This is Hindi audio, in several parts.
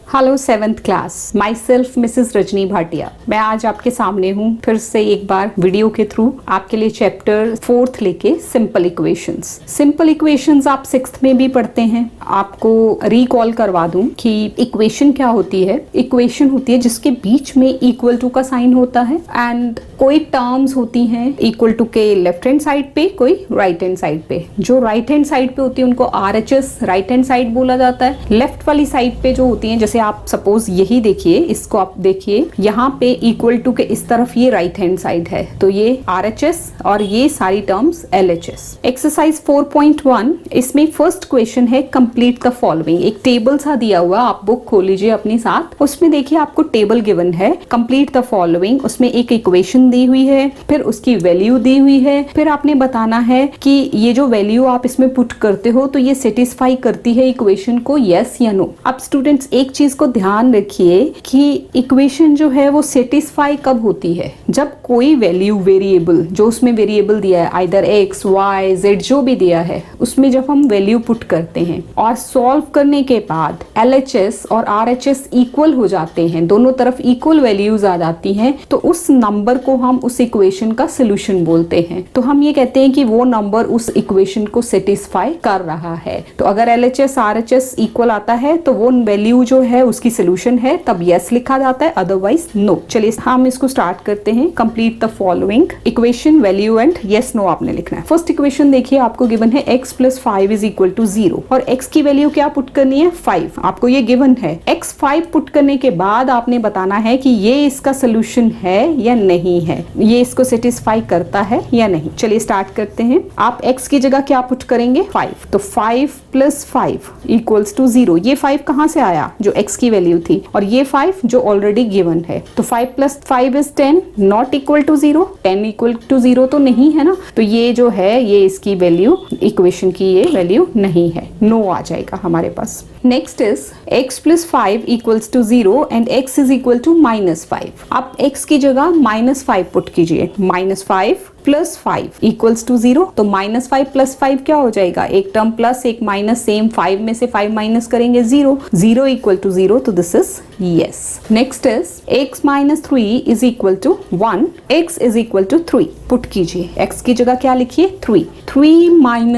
Hello 7th class, my self Mrs Rajni Bhatia. मैं आज आपके सामने हूँ फिर से एक बार वीडियो के थ्रू आपके लिए चैप्टर 4th लेके सिंपल इक्वेशंस। सिंपल इक्वेशंस आप 6th में भी पढ़ते हैं। आपको रिकॉल करवा दूं कि इक्वेशन क्या होती है। इक्वेशन होती है जिसके बीच में इक्वल टू का साइन होता है एंड कोई टर्म्स होती हैं इक्वल टू के लेफ्ट हैंड साइड पे, कोई राइट हैंड साइड पे। जो राइट हैंड साइड पे होती है उनको RHS राइट हैंड साइड बोला जाता है। लेफ्ट वाली साइड पे जो होती हैं, जैसे आप सपोज यही देखिए, इसको आप देखिए, यहाँ पे इक्वल टू के इस तरफ ये राइट हैंड साइड है, तो ये RHS और ये सारी टर्म्स LHS। एक्सरसाइज 4.1, इसमें फर्स्ट क्वेश्चन है कंप्लीट द फॉलोइंग। एक टेबल सा दिया हुआ, आप बुक खोल लीजिए अपनी साथ, उसमें देखिए आपको टेबल गिवन है कंप्लीट द फॉलोइंग। उसमें एक इक्वेशन दी हुई है, फिर उसकी वैल्यू दी हुई है, फिर आपने बताना है कि ये जो वैल्यू आप इसमें पुट करते हो तो ये सेटिस्फाई करती है इक्वेशन को, यस या नो। अब स्टूडेंट्स एक चीज को ध्यान रखिए कि इक्वेशन जो है वो सेटिस्फाई कब होती है, जब कोई वैल्यू वेरिएबल, जो उसमें वेरिएबल दिया है आइदर x, y, z जो भी दिया है, उसमें जब हम वैल्यू पुट करते हैं और सॉल्व करने के बाद LHS और RHS इक्वल हो जाते हैं, दोनों तरफ इक्वल वैल्यूज आ जाती हैं, तो उस नंबर को हम उस इक्वेशन का सोल्यूशन बोलते हैं। तो हम ये कहते हैं कि वो नंबर उस इक्वेशन को सेटिस्फाई कर रहा है। तो अगर LHS RHS इक्वल आता है तो वो वैल्यू जो है उसकी सोल्यूशन है, तब यस लिखा जाता है, अदरवाइज नो। चलिए हम इसको स्टार्ट करते हैं। Complete the following equation, value and yes no आपने लिखना है। फर्स्ट इक्वेशन देखिए, आपको गिवन है x + 5 = 0 और x की वैल्यू क्या पुट करनी है, 5। आपको ये गिवन है। x 5 पुट करने के बाद आपने बताना है कि ये इसका सोल्यूशन है या नहीं है, ये इसको सेटिस्फाई करता है या नहीं। चलिए स्टार्ट करते हैं। आप x की जगह क्या पुट करेंगे, 5। तो 5 + 5 = 0। ये 5 कहां से आया, जो x की वैल्यू थी, और ये 5 जो ऑलरेडी गिवन है। तो 5 + 5 = 10, नॉट इक्वल टू 0। 10 = 0 तो नहीं है ना, तो ये जो है ये इसकी वैल्यू, इक्वेशन की ये वैल्यू नहीं है, नो आ जाएगा हमारे पास। Next is x + 5 = 0 and x = -5। आप x की जगह -5 पुट कीजिए। -5 + 5 = 0। तो -5 + 5 क्या हो जाएगा, एक टर्म प्लस एक माइनस, सेम 5 में से 5 माइनस करेंगे 0। 0 = 0, तो this is yes. Next is x - 3 = 1, x = 3 put कीजिए। x की जगह क्या लिखिए, 3। 3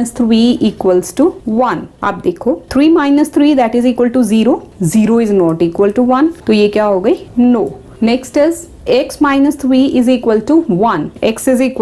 - 3 = 1। आप देखो 3 - 3 that is equal to 0। 0 is not equal to 1, तो ये क्या हो गई, no. Next is x - 3 = 1, x =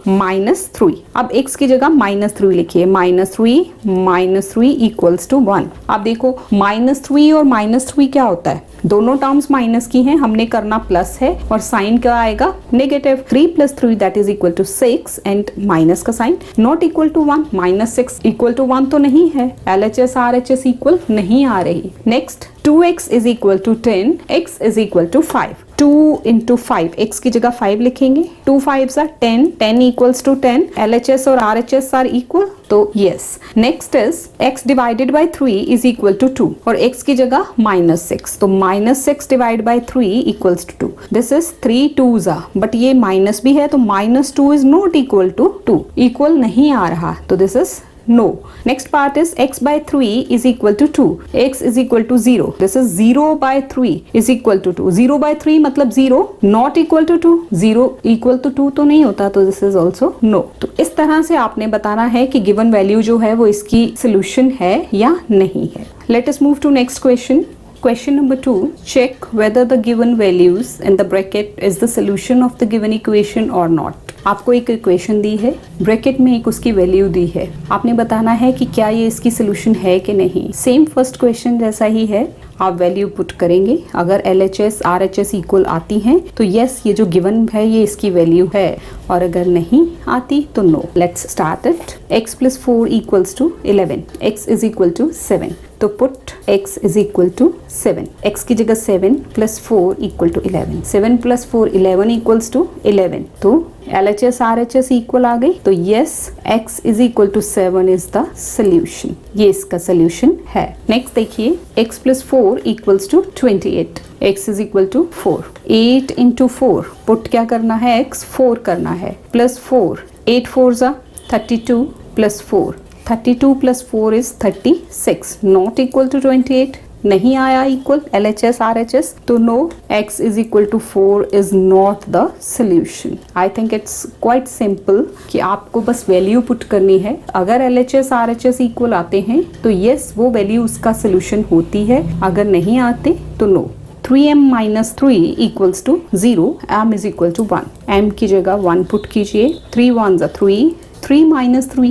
-3। अब x की जगह -3 लिखिए। -3 - 3 = 1। अब देखो -3 और -3 क्या होता है, दोनों टर्म्स माइनस की हैं, हमने करना प्लस है और साइन क्या आएगा, negative. 3 + 3 that is equal to 6 and minus का साइन, नॉट इक्वल टू 1। -6 = 1 तो नहीं है, LHS RHS इक्वल नहीं आ रही। Next 2x = 10, x = 5। 2 × 5, x की जगह 5 लिखेंगे। 2 5s are 10, 10 = 10। LHS और RHS आर इक्वल, तो यस। नेक्स्ट इज x / 3 = 2 और x की जगह -6, तो -6 / 3 = 2। This is 3 2s are, but ये माइनस भी है, तो -2 is not equal to 2, equal नहीं आ रहा, तो this is no. Next part is x / 3 = 2, x = 0. This is 0/3 = 2. 0/3 मतलब 0, not equal to 2. 0 = 2 तो नहीं होता, तो this is also no. तो इस तरह से आपने बताना है कि given value जो है वो इसकी solution है या नहीं है। Let us move to next question. Question number 2, check whether the given values in the bracket is the solution of the given equation or not. आपको एक इक्वेशन दी है, ब्रैकेट में एक उसकी वैल्यू दी है, आपने बताना है कि क्या ये इसकी सोल्यूशन है कि नहीं। सेम फर्स्ट क्वेश्चन जैसा ही है, आप वैल्यू पुट करेंगे। अगर LHS RHS इक्वल आती हैं तो यस, ये जो गिवन है ये इसकी वैल्यू है, और अगर नहीं आती तो no. Let's start it. x + 4 = 11, x = 7। तो पुट x = 7, x की जगह 7 + 4 = 11। 7 + 4 11 = 11, तो LHS RHS इक्वल आ गई, तो yes, x = 7 is the solution, ये इसका सोल्यूशन है। नेक्स्ट देखिए, x + 4 = 28, x = 4। 8 × 4 पुट क्या करना है, x 4 करना है, +4, 8 4s are 32 + 4, 32 + 4 is 36, not equal to 28, नहीं आया इक्वल LHS RHS, तो no, x is equal to 4 is not the solution. I think it's quite simple कि आपको बस वैल्यू पुट करनी है। अगर LHS RHS इक्वल आते हैं तो यस वो वैल्यू उसका सोल्यूशन होती है, अगर नहीं आते तो no. 3m minus 3 equals to 0, m is equal to 1, m की जगह 1 पुट कीजिए, 3 1s are 3, 3 minus 3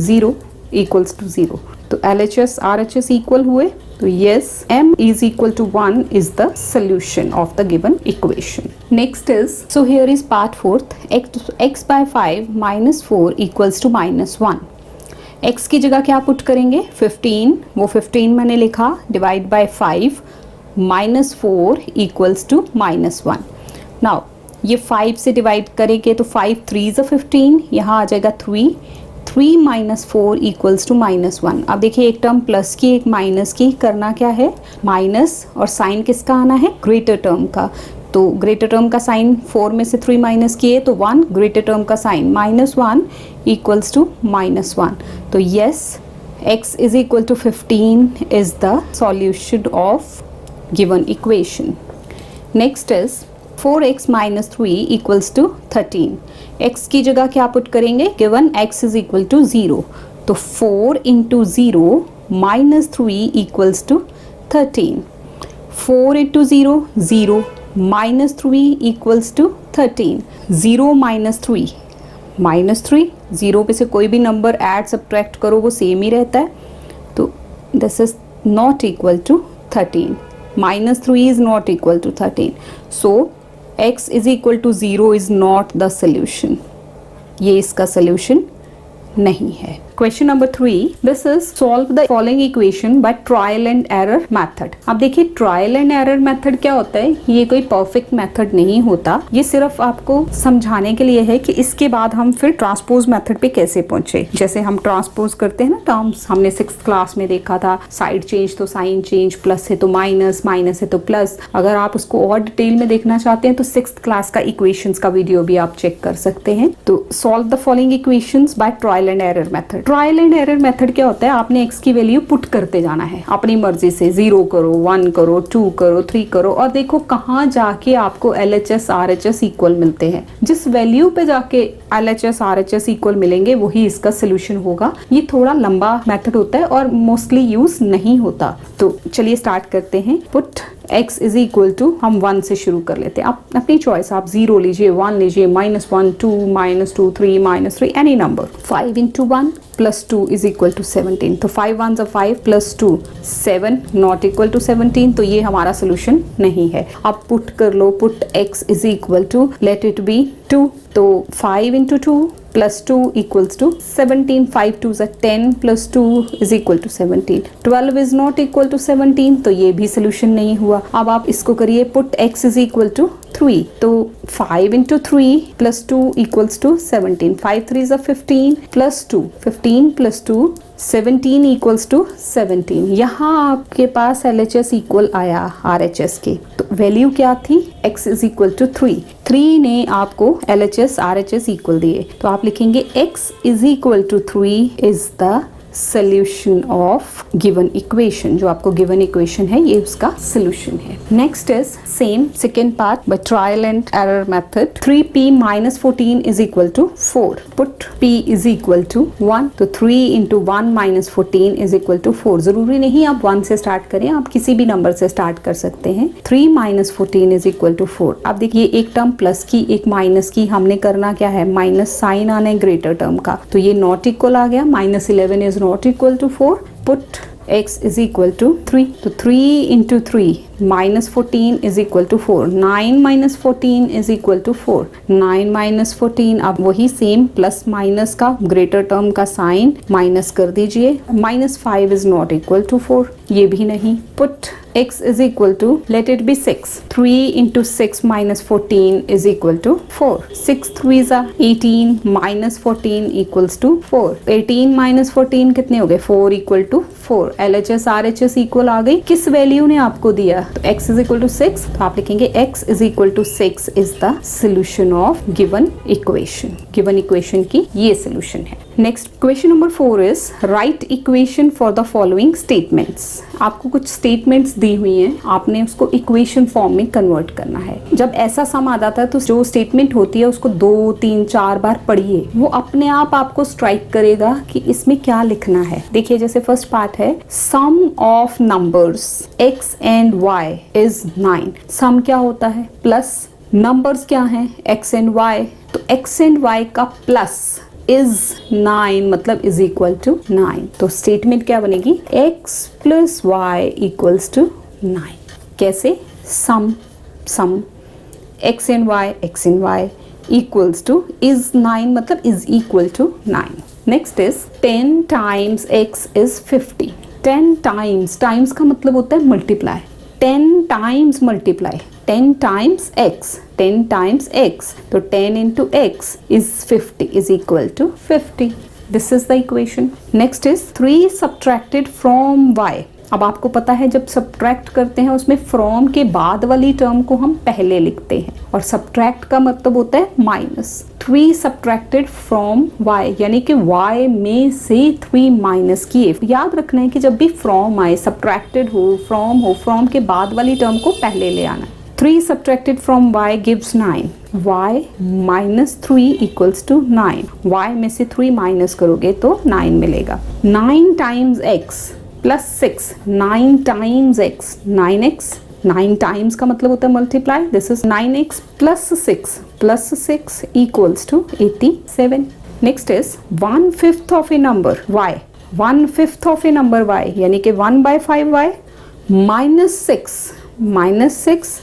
0 equals to 0, तो LHS RHS इक्वल हुए, तो yes m is equal to 1 is the solution of the given equation. Next is, so here is part 4th, x by 5 minus 4 equals to minus 1. x की जगह क्या पुट करेंगे, 15, वो 15 मैंने लिखा, divide by 5 minus 4 equals to minus 1। Now ये 5 से डिवाइड करेंगे तो 5 3 15, यहाँ आ जाएगा 3 माइनस 4 इक्वल्स टू माइनस 1। अब देखिए एक टर्म प्लस की एक माइनस की, करना क्या है, माइनस और साइन किसका आना है, ग्रेटर टर्म का। तो ग्रेटर टर्म का साइन 4 में से 3 माइनस किए तो 1, ग्रेटर टर्म का साइन -1 इक्वल्स टू -1। तो yes x is equal to 15 is the solution of given equation. Next is 4x minus 3 equals to 13. x की जगह क्या पुट करेंगे, given x is equal to 0, तो 4 into 0 minus 3 equals to 13. 4 into 0 0 minus 3 equals to 13. 0 minus 3 -3, 0 पे से कोई भी नंबर ऐड सब्ट्रैक्ट करो वो सेम ही रहता है, तो this is not equal to 13. -3 is not equal to 13. So x is equal to 0 is not the solution. ये इसका solution नहीं है। Question number 3, this is solve the following equation by trial and error method. अब देखिए ट्रायल एंड एरर मेथड क्या होता है, ये कोई परफेक्ट मेथड नहीं होता, ये सिर्फ आपको समझाने के लिए है कि इसके बाद हम फिर ट्रांसपोज मेथड पे कैसे पहुंचे। जैसे हम ट्रांसपोज करते हैं ना टर्म्स, हमने 6th क्लास में देखा था, साइड चेंज तो साइन चेंज, प्लस है तो माइनस, माइनस है तो प्लस। अगर आप उसको और डिटेल में देखना चाहते हैं तो 6th क्लास का इक्वेशंस का वीडियो भी आप चेक कर सकते हैं। तो solve the following equations by trial and error method. Trial and error method क्या होता है, आपने x की वैल्यू पुट करते जाना है अपनी मर्जी से, 0 करो, 1 करो, 2 करो, 3 करो, और देखो कहाँ जाके आपको LHS RHS इक्वल मिलते हैं। जिस वैल्यू पे जाके LHS RHS इक्वल मिलेंगे वही इसका सोल्यूशन होगा। ये थोड़ा लंबा मेथड होता है और मोस्टली यूज नहीं होता। तो चलिए स्टार्ट करते हैं। Put x is equal to, हम 1 से शुरू कर लेते हैं, आप अपनी चॉइस, आप 0 लीजिए, 1 लीजिए, -1 2 -2 3 -3 any number. 5 into 1 plus 2 is equal to 17, तो 5 1s are 5 plus 2 7 not equal to 17, तो ये हमारा सोल्यूशन नहीं है। अब पुट कर लो, put x is equal to, let it be 2, तो 5 into 2 plus 2 equals to 17, 5 2s are 10 plus 2 is equal to 17, 12 is not equal to 17, तो ये भी सोल्यूशन नहीं हुआ। अब आप इसको करिए, put x is equal to 3, तो 5 into 3 plus 2 equals to 17, 5 3s are 15 plus 2, 15 plus 2 17 equals to 17। यहाँ आपके पास LHS इक्वल आया RHS के, तो वैल्यू क्या थी, x is equal to 3 ने आपको LHS RHS इक्वल दिए, तो आप लिखेंगे x is equal to 3 is the solution of given equation। जो आपको given equation है ये उसका solution है। Next is same second part by trial and error method। 3p minus 14 is equal to 4। Put p is equal to 1, तो 3 into 1 minus 14 is equal to 4। जरूरी नहीं आप 1 से स्टार्ट करें, आप किसी भी नंबर से स्टार्ट कर सकते हैं। 3 minus 14 is equal to 4। अब देखिए एक टर्म प्लस की एक माइनस की, हमने करना क्या है, माइनस साइन आना है ग्रेटर टर्म का, तो ये नॉट इक्वल आ गया, -11 is not equal to 4, put x is equal to 3, तो 3 into 3 minus 14 is equal to 4, 9 minus 14 is equal to 4, 9 minus 14, अब वही सेम प्लस माइनस का ग्रेटर टर्म का साइन माइनस कर दीजिए, -5 is not equal to 4, ये भी नहीं। Put x is equal to, let it be 6, 3 into 6 minus 14 is equal to 4, 6 3s are 18 minus 14 equals to 4, 18 minus 14 कितने हो गए, 4 equal to 4। LHS RHS equal आ गई, किस वैल्यू ने आपको दिया, तो x is equal to 6, तो आप लिखेंगे x is equal to 6 is the solution of given equation। given equation की ये solution है। Next question number 4 is right equation for the following statements. आपको कुछ स्टेटमेंट्स दी हुई हैं, आपने उसको इक्वेशन फॉर्म में कन्वर्ट करना है। जब ऐसा सम आ जाता है तो जो स्टेटमेंट होती है उसको 2, 3, 4 बार पढ़िए, वो अपने आप आपको स्ट्राइक करेगा कि इसमें क्या लिखना है। देखिए जैसे फर्स्ट पार्ट है sum of numbers x and y is 9। Sum क्या होता है? प्लस। नंबर्स क्या हैं? x and y। तो x एंड y का प्लस इज 9 मतलब इज इक्वल टू 9। तो स्टेटमेंट क्या बनेगी? x plus y equals to 9। कैसे? Sum x and y equals to is 9 मतलब is equal to 9। Next is 10 times x is 50। 10 times का मतलब होता है multiply. 10 times multiply 10 times x, 10 times x, तो 10 into x is 50 is equal to 50. This is the equation. Next is 3 subtracted from y. अब आपको पता है जब सब्ट्रैक्ट करते हैं उसमें फ्रॉम के बाद वाली टर्म को हम पहले लिखते हैं और सब्ट्रैक्ट का मतलब होता है माइनस। 3 सब्ट्रैक्टेड फ्रॉम y यानी कि y में से 3 माइनस किए। याद रखना है कि जब भी फ्रॉम आए, सब्ट्रैक्टेड हो, फ्रॉम के बाद वाली टर्म को पहले ले आना। 3 subtracted from y gives 9. y minus 3 equals to 9. y में से 3 माइनस करोगे तो 9 मिलेगा। 9 times x plus 6. 9 times x 9x। 9 times का मतलब होता है multiply. This is 9x plus 6 equals to 87. Next is 1/5 of a number y. 1/5 of a number y यानी कि 1/5y minus 6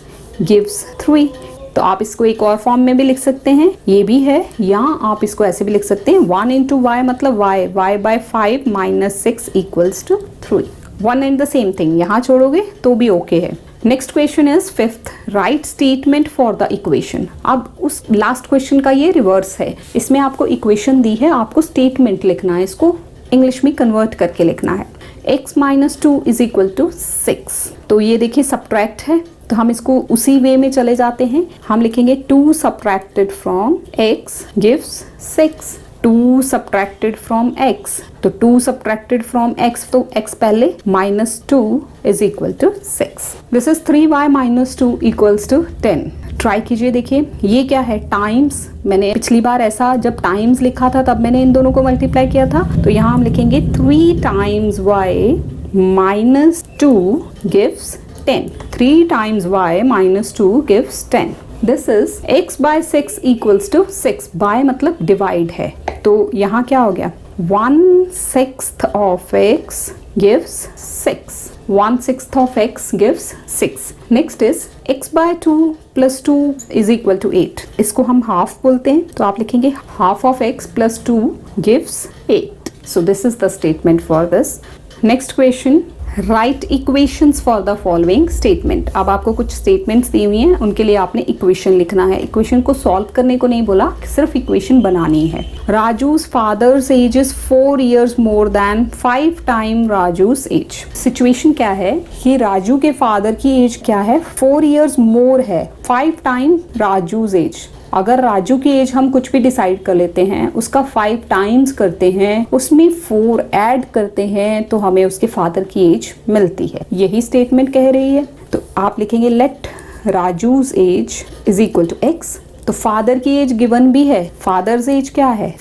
gives 3। तो आप इसको एक और फॉर्म में भी लिख सकते हैं, ये भी है, या आप इसको ऐसे भी लिख सकते हैं 1 into y मतलब y by 5 minus 6 equals to 3। One and the same thing, यहाँ छोड़ोगे तो भी ओके है। Next question is 5th, right statement for the equation. अब उस लास्ट क्वेश्चन का ये रिवर्स है, इसमें आपको इक्वेशन दी है, आपको स्टेटमेंट लिखना है, इसको इंग्लिश में कन्वर्ट करके लिखना है। x - 2 is equal to 6। तो ये देखिए सब्ट्रैक्ट है, तो हम इसको उसी वे में चले जाते हैं। हम लिखेंगे 2 subtracted from x gives 6। 2 subtracted from x, तो 2 सब्ट्रैक्टेड फ्रॉम x, तो x पहले -2 is equal to 6। This is 3y - 2 equals to 10। Try कीजिए, देखिए ये क्या है? टाइम्स। मैंने पिछली बार ऐसा जब टाइम्स लिखा था तब मैंने इन दोनों को मल्टीप्लाई किया था, तो यहाँ हम लिखेंगे 3 times y - 2 gives 10। 3 times y - 2 gives 10। This is x by 6 equals to 6। by मतलब डिवाइड है, तो यहाँ क्या हो गया? 1/6 of x gives 6। 1/6 of x gives 6। Next is x by 2 plus 2 is equal to 8। इसको हम हाफ बोलते हैं, तो आप लिखेंगे half of x plus 2 gives 8। So this is the statement for this। Next question, right equations for the following statement. अब आपको कुछ स्टेटमेंट्स दी हुई हैं, उनके लिए आपने इक्वेशन लिखना है। इक्वेशन को सॉल्व करने को नहीं बोला, सिर्फ इक्वेशन बनानी है। Raju's father's age is 4 years more than 5 time Raju's age. Situation क्या है कि राजू के फादर की एज क्या है? 4 years मोर है 5 टाइम राजूज एज। अगर राजू की एज हम कुछ भी डिसाइड कर लेते हैं, उसका 5 टाइम्स करते हैं, उसमें 4 ऐड करते हैं, तो हमें उसके फादर की एज मिलती है। यही स्टेटमेंट कह रही है। तो आप लिखेंगे let Raju's age is equal to x। तो फादर की एज गिवन भी है, फादर्स एज क्या है?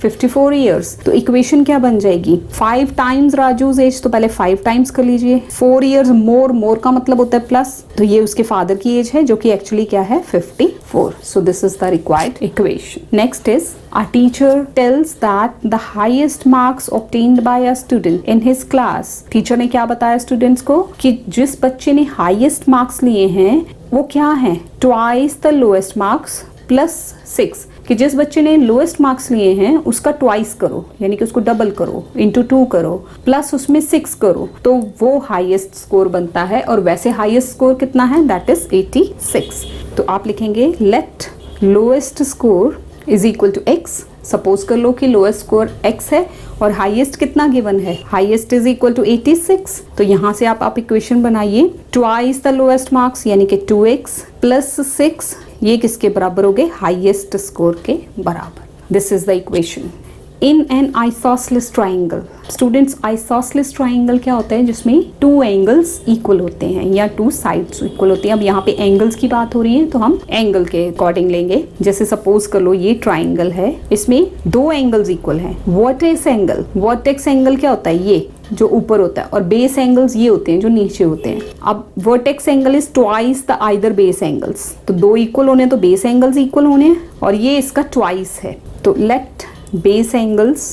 54 years। तो इक्वेशन क्या बन जाएगी? 5 टाइम्स राजूज एज, तो पहले 5 टाइम्स कर लीजिए। 4 years मोर का मतलब होता है प्लस, तो ये उसके फादर की एज है जो कि एक्चुअली क्या है? 54। So this is the required equation. Next is a teacher tells that the highest marks obtained by a student in his class। Teacher ने क्या बताया स्टूडेंट्स को कि जिस बच्चे ने हाईएस्ट मार्क्स लिए हैं वो क्या है? Twice the lowest marks plus 6। कि जिस बच्चे ने लोएस्ट मार्क्स लिए हैं उसका ट्वाइस करो, यानी कि उसको डबल करो, इंटू 2 करो, प्लस उसमें 6 करो, तो वो हाईएस्ट स्कोर बनता है। और वैसे हाईएस्ट स्कोर कितना है? That is 86। तो आप लिखेंगे let lowest score is equal to x। Suppose कर लो कि लोएस्ट स्कोर x है और हाईएस्ट कितना गिवन है? Highest is equal to 86। तो यहाँ से आप इक्वेशन बनाइए, ट्वाइस द लोएस्ट मार्क्स यानी कि 2x प्लस 6, ये किसके बराबर हो गए? हाईएस्ट स्कोर के बराबर। This is the equation. In an isosceles triangle, students isosceles triangle क्या होता है, जिसमें टू एंगल्स इक्वल होते हैं या टू साइड्स इक्वल होती हैं। अब यहाँ पे एंगल्स की बात हो रही है तो हम एंगल के अकॉर्डिंग लेंगे। जैसे सपोज कर लो ये ट्राइंगल है, इसमें दो एंगल्स इक्वल हैं। वर्टेक्स एंगल, वर्टेक्स एंगल क्या होता है, ये जो ऊपर होता है, और बेस एंगल्स ये होते हैं जो नीचे होते हैं। अब vertex angle is twice the either base angles, तो दो इक्वल होने तो बेस एंगल्स इक्वल होने हैं, और ये इसका ट्वाइस है। तो let base angles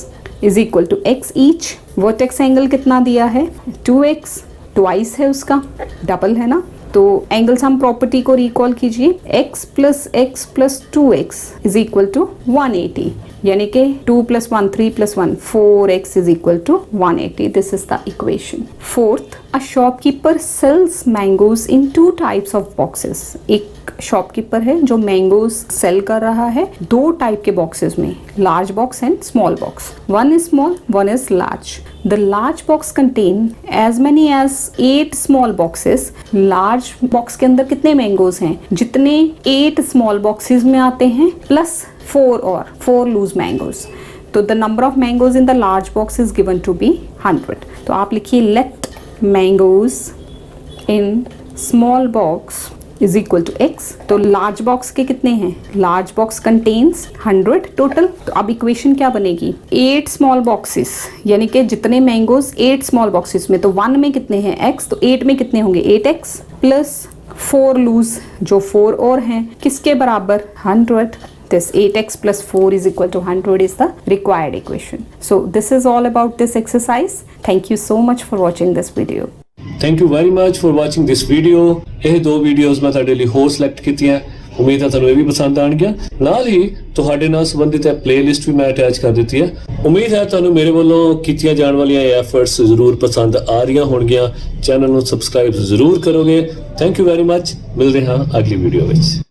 is equal to x each. Vertex angle कितना दिया है, 2x, ट्वाइस है उसका, डबल है ना। तो एंगल्स हम प्रॉपर्टी को रिकॉल कीजिए, x plus 2x is equal to 180, यानी कि 2 + 1 3 + 1 4x is equal to 180। This is the equation. Fourth, a shopkeeper sells mangoes in 2 types of boxes. एक शॉपकीपर है जो मैंगोज सेल कर रहा है 2 टाइप के बॉक्सेस में, large box and small box. One is small, one is large. The large box contain as many as 8 small boxes. Large box के अंदर कितने मैंगोज हैं, जितने 8 स्मॉल बॉक्सेस में आते हैं, प्लस 4 लूज मैंगोज। तो the number of mangoes in the large box is given to be 100। तो आप लिखिए let mangoes in small box is equal to x। तो लार्ज बॉक्स के कितने हैं, लार्ज बॉक्स कंटेन्स 100 टोटल। तो अब इक्वेशन क्या बनेगी, 8 स्मॉल बॉक्सेस, यानी कि जितने मैंगोज 8 स्मॉल बॉक्सेस में, तो 1 में कितने हैं x, तो 8 में कितने होंगे 8x प्लस 4 लूज जो 4 और हैं, किसके बराबर 100। This 8x plus 4 is equal to 100 is the required equation. So this is all about this exercise. Thank you so much for watching this video. Thank you very much for watching this video. ਇਹ ਦੋ ਵੀਡੀਓਜ਼ ਮੈਂ ਤੁਹਾਡੇ ਲਈ ਹੋਰ ਸਿਲੈਕਟ ਕੀਤੀਆਂ, ਉਮੀਦ ਹੈ ਤੁਹਾਨੂੰ ਇਹ ਵੀ ਪਸੰਦ ਆਣਗੀਆਂ। ਨਾਲ ਹੀ ਤੁਹਾਡੇ ਨਾਲ ਸੰਬੰਧਿਤ ਹੈ ਪਲੇਲਿਸਟ ਵੀ ਮੈਂ ਅਟੈਚ ਕਰ ਦਿੱਤੀ ਹੈ। ਉਮੀਦ ਹੈ ਤੁਹਾਨੂੰ ਮੇਰੇ ਵੱਲੋਂ ਕੀਤੀਆਂ ਜਾਣ ਵਾਲੀਆਂ ਐਫਰਟਸ ਜ਼ਰੂਰ ਪਸੰਦ ਆ ਰਹੀਆਂ ਹੋਣਗੀਆਂ। ਚੈਨਲ ਨੂੰ ਸਬਸਕ੍ਰਾਈਬ ਜ਼ਰੂਰ ਕਰੋਗੇ। Thank you very much. ਮਿਲਦੇ ਹਾਂ ਅਗਲੀ ਵੀਡੀਓ ਵਿੱਚ।